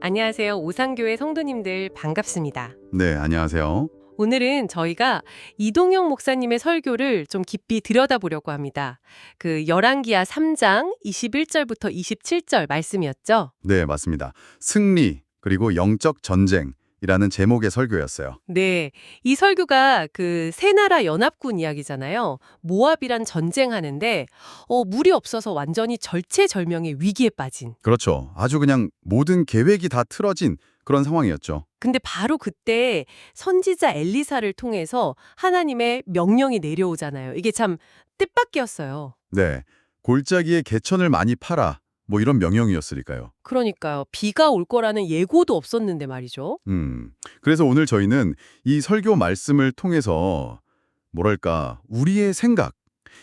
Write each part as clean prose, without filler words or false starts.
안녕하세요. 오상교회 성도님들 반갑습니다. 네, 안녕하세요. 오늘은 저희가 이동영 목사님의 설교를 좀 깊이 들여다보려고 합니다. 그 열왕기하 3장 21절부터 27절 말씀이었죠? 네, 맞습니다. 승리, 그리고 영적 전쟁이라는 제목의 설교였어요. 네. 이 설교가 그 세 나라 연합군 이야기잖아요. 모압이란 전쟁하는데 물이 없어서 완전히 절체절명의 위기에 빠진. 그렇죠. 아주 그냥 모든 계획이 다 틀어진 그런 상황이었죠. 근데 바로 그때 선지자 엘리사를 통해서 하나님의 명령이 내려오잖아요. 이게 참 뜻밖이었어요. 네, 골짜기에 개천을 많이 팔아, 뭐 이런 명령이었으니까요. 그러니까요. 비가 올 거라는 예고도 없었는데 말이죠. 그래서 오늘 저희는 이 설교 말씀을 통해서 뭐랄까, 우리의 생각,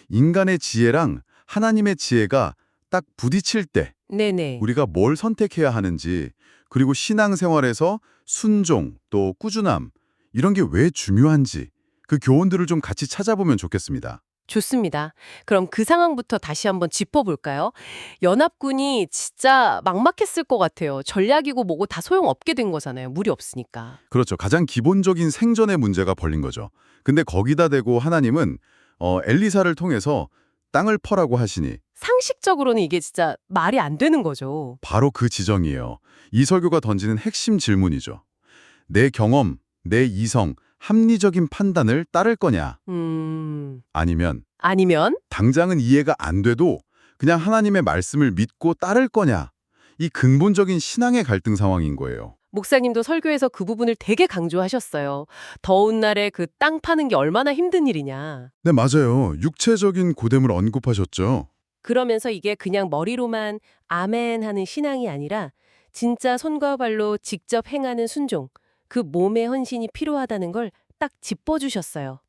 인간의 지혜랑 하나님의 지혜가 딱 부딪힐 때 네네. 우리가 뭘 선택해야 하는지, 그리고 신앙생활에서 순종, 또 꾸준함, 이런 게 왜 중요한지 그 교훈들을 좀 같이 찾아보면 좋겠습니다. 좋습니다. 그럼 그 상황부터 다시 한번 짚어볼까요? 연합군이 진짜 막막했을 것 같아요. 전략이고 뭐고 다 소용없게 된 거잖아요. 물이 없으니까. 그렇죠. 가장 기본적인 생존의 문제가 벌린 거죠. 근데 거기다 대고 하나님은 엘리사를 통해서 땅을 퍼라고 하시니 상식적으로는 이게 진짜 말이 안 되는 거죠. 바로 그 지정이에요. 이 설교가 던지는 핵심 질문이죠. 내 경험, 내 이성, 합리적인 판단을 따를 거냐? 아니면 아니면 당장은 이해가 안 돼도 그냥 하나님의 말씀을 믿고 따를 거냐? 이 근본적인 신앙의 갈등 상황인 거예요. 목사님도 설교에서 그 부분을 되게 강조하셨어요. 더운 날에 그 땅 파는 게 얼마나 힘든 일이냐. 네, 맞아요. 육체적인 고됨을 언급하셨죠. 그러면서 이게 그냥 머리로만 아멘 하는 신앙이 아니라 진짜 손과 발로 직접 행하는 순종, 그 몸의 헌신이 필요하다는 걸 딱 짚어주셨어요.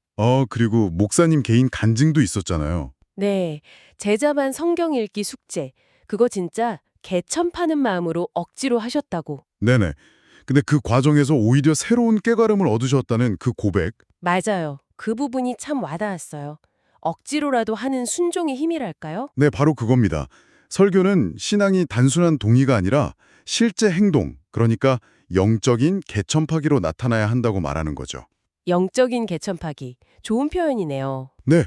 그리고 목사님 개인 간증도 있었잖아요. 네, 제자만 성경 읽기 숙제, 그거 진짜 개천 파는 마음으로 억지로 하셨다고. 네네. 근데 그 과정에서 오히려 새로운 깨달음을 얻으셨다는 그 고백. 맞아요. 그 부분이 참 와닿았어요. 억지로라도 하는 순종의 힘이랄까요? 네, 바로 그겁니다. 설교는 신앙이 단순한 동의가 아니라 실제 행동, 그러니까 영적인 개천파기로 나타나야 한다고 말하는 거죠. 영적인 개천파기. 좋은 표현이네요. 네,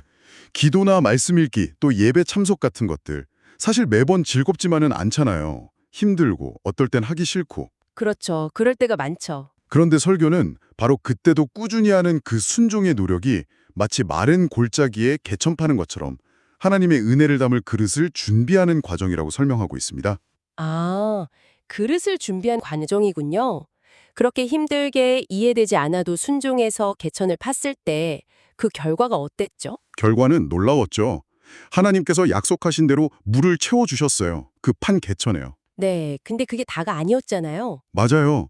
기도나 말씀 읽기, 또 예배 참석 같은 것들. 사실 매번 즐겁지만은 않잖아요. 힘들고 어떨 땐 하기 싫고. 그렇죠. 그럴 때가 많죠. 그런데 설교는 바로 그때도 꾸준히 하는 그 순종의 노력이 마치 마른 골짜기에 개천 파는 것처럼 하나님의 은혜를 담을 그릇을 준비하는 과정이라고 설명하고 있습니다. 아, 그릇을 준비한 과정이군요. 그렇게 힘들게 이해되지 않아도 순종해서 개천을 팠을 때 그 결과가 어땠죠? 결과는 놀라웠죠. 하나님께서 약속하신 대로 물을 채워주셨어요. 그 판 개천에요. 네, 근데 그게 다가 아니었잖아요. 맞아요.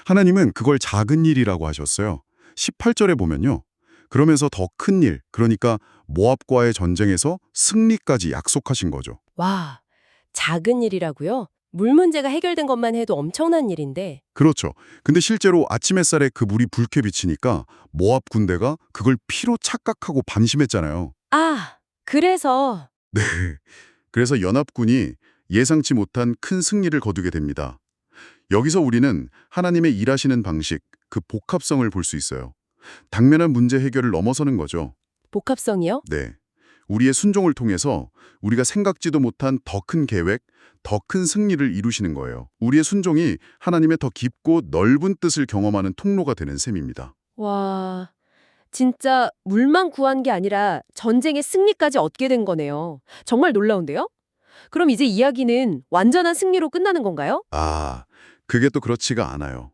하나님은 그걸 작은 일이라고 하셨어요. 18절에 보면요. 그러면서 더 큰 일, 그러니까 모압과의 전쟁에서 승리까지 약속하신 거죠. 와, 작은 일이라고요? 물 문제가 해결된 것만 해도 엄청난 일인데. 그렇죠. 근데 실제로 아침 햇살에 그 물이 붉게 비치니까 모압 군대가 그걸 피로 착각하고 반심했잖아요. 아, 그래서 네. 그래서 연합군이 예상치 못한 큰 승리를 거두게 됩니다. 여기서 우리는 하나님의 일하시는 방식, 그 복합성을 볼 수 있어요. 당면한 문제 해결을 넘어서는 거죠. 복합성이요? 네. 우리의 순종을 통해서 우리가 생각지도 못한 더 큰 계획, 더 큰 승리를 이루시는 거예요. 우리의 순종이 하나님의 더 깊고 넓은 뜻을 경험하는 통로가 되는 셈입니다. 와, 진짜 물만 구한 게 아니라 전쟁의 승리까지 얻게 된 거네요. 정말 놀라운데요? 그럼 이제 이야기는 완전한 승리로 끝나는 건가요? 아, 그게 또 그렇지가 않아요.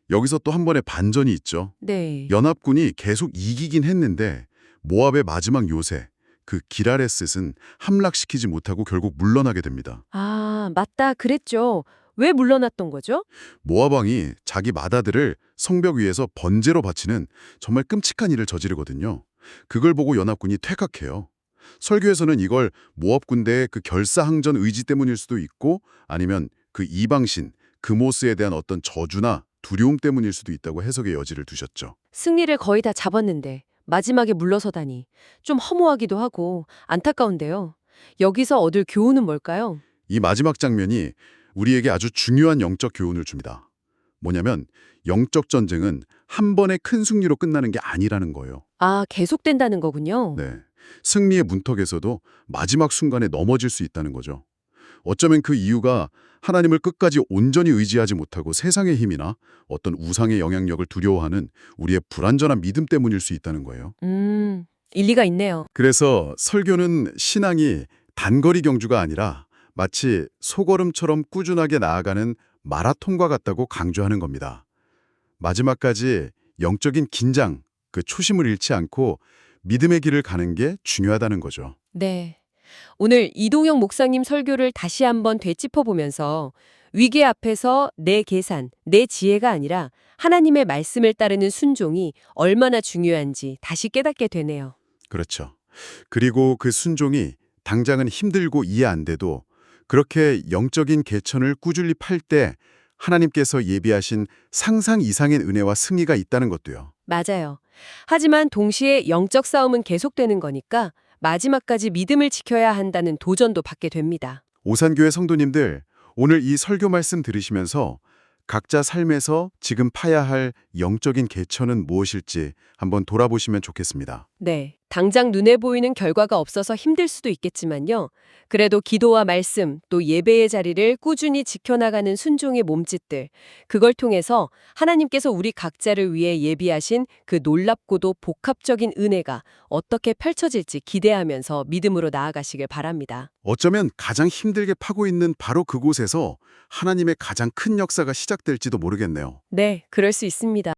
여기서 또 한 번의 반전이 있죠. 네. 연합군이 계속 이기긴 했는데 모압의 마지막 요새, 그 기라레셋은 함락시키지 못하고 결국 물러나게 됩니다. 아, 맞다. 그랬죠. 왜 물러났던 거죠? 모압 왕이 자기 맏아들을 성벽 위에서 번제로 바치는 정말 끔찍한 일을 저지르거든요. 그걸 보고 연합군이 퇴각해요. 설교에서는 이걸 모압 군대의 그 결사항전 의지 때문일 수도 있고 아니면 그 이방신, 그모스에 대한 어떤 저주나 두려움 때문일 수도 있다고 해석의 여지를 두셨죠. 승리를 거의 다 잡았는데 마지막에 물러서다니 좀 허무하기도 하고 안타까운데요. 여기서 얻을 교훈은 뭘까요? 이 마지막 장면이 우리에게 아주 중요한 영적 교훈을 줍니다. 뭐냐면 영적 전쟁은 한 번의 큰 승리로 끝나는 게 아니라는 거예요. 아, 계속된다는 거군요. 네. 승리의 문턱에서도 마지막 순간에 넘어질 수 있다는 거죠. 어쩌면 그 이유가 하나님을 끝까지 온전히 의지하지 못하고 세상의 힘이나 어떤 우상의 영향력을 두려워하는 우리의 불완전한 믿음 때문일 수 있다는 거예요. 일리가 있네요. 그래서 설교는 신앙이 단거리 경주가 아니라 마치 소걸음처럼 꾸준하게 나아가는 마라톤과 같다고 강조하는 겁니다. 마지막까지 영적인 긴장, 그 초심을 잃지 않고 믿음의 길을 가는 게 중요하다는 거죠. 네. 오늘 이동영 목사님 설교를 다시 한번 되짚어보면서 위기 앞에서 내 계산, 내 지혜가 아니라 하나님의 말씀을 따르는 순종이 얼마나 중요한지 다시 깨닫게 되네요. 그렇죠. 그리고 그 순종이 당장은 힘들고 이해 안 돼도 그렇게 영적인 개천을 꾸준히 팔 때 하나님께서 예비하신 상상 이상의 은혜와 승리가 있다는 것도요. 맞아요. 하지만 동시에 영적 싸움은 계속되는 거니까 마지막까지 믿음을 지켜야 한다는 도전도 받게 됩니다. 오산교회 성도님들, 오늘 이 설교 말씀 들으시면서 각자 삶에서 지금 파야 할 영적인 개천은 무엇일지 한번 돌아보시면 좋겠습니다. 네. 당장 눈에 보이는 결과가 없어서 힘들 수도 있겠지만요. 그래도 기도와 말씀, 또 예배의 자리를 꾸준히 지켜나가는 순종의 몸짓들, 그걸 통해서 하나님께서 우리 각자를 위해 예비하신 그 놀랍고도 복합적인 은혜가 어떻게 펼쳐질지 기대하면서 믿음으로 나아가시길 바랍니다. 어쩌면 가장 힘들게 파고 있는 바로 그곳에서 하나님의 가장 큰 역사가 시작될지도 모르겠네요. 네, 그럴 수 있습니다.